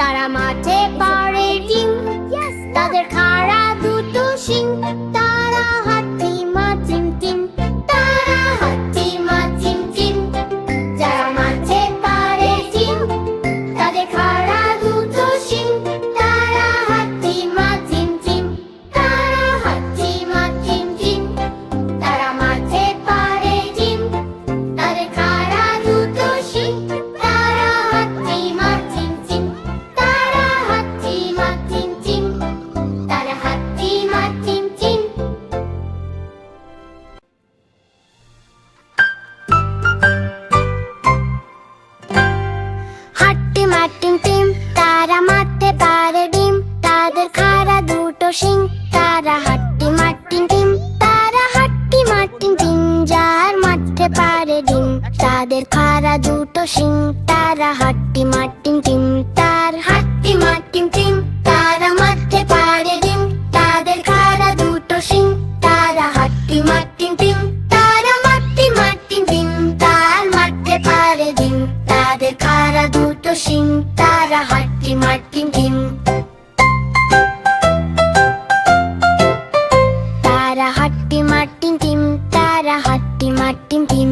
তারা মাঠে পাড়ে ডিম, তাদের খাড়া দুটো শিং। তারা হাতি মা টিম টিম, তারা হাতি মা টিম টিম। যারা মাঠে পাড়ে ডিম, তাদের খাড়া দুটো শিং। তারা হাতি মা টিম টিম, তারা হাতি মা টিম টিম। তারা মাঠে পাড়ে ডিম, তাদের খাড়া দুটো শিং। তারা হাতি মা টিম টিম, তারা হাতি মা টিম টিম, তারা হাতি মা টিম টিম। হাট্টি মা টিম টিম, তারা মাঠে পাড়ে ডিম, তাদের খাড়া দুটো শিং। তারা হাট্টি মা টিম টিম, তারা হাট্টি মা টিম টিম। যার মাঠে পাড়ে ডিম, তাদের খাড়া দুটো শিং। তারা হাট্টি মা টিম টিম, তার হাট্টি মা টিম টিম। তারা মাঠে পাড়ে ডিম, তাদের খাড়া দুটো শিং। তারা হাট্টি মা টিম টিম, তারা মাটি মা টিম টিম। তার মাঠে পাড়ে ডিম, তাদের খাড়া দুটো শিং। তারা হাট্টি মা টিম টিম। তারা হাট্টি মা টিম টিম, তারা হাট্টি মা টিম টিম।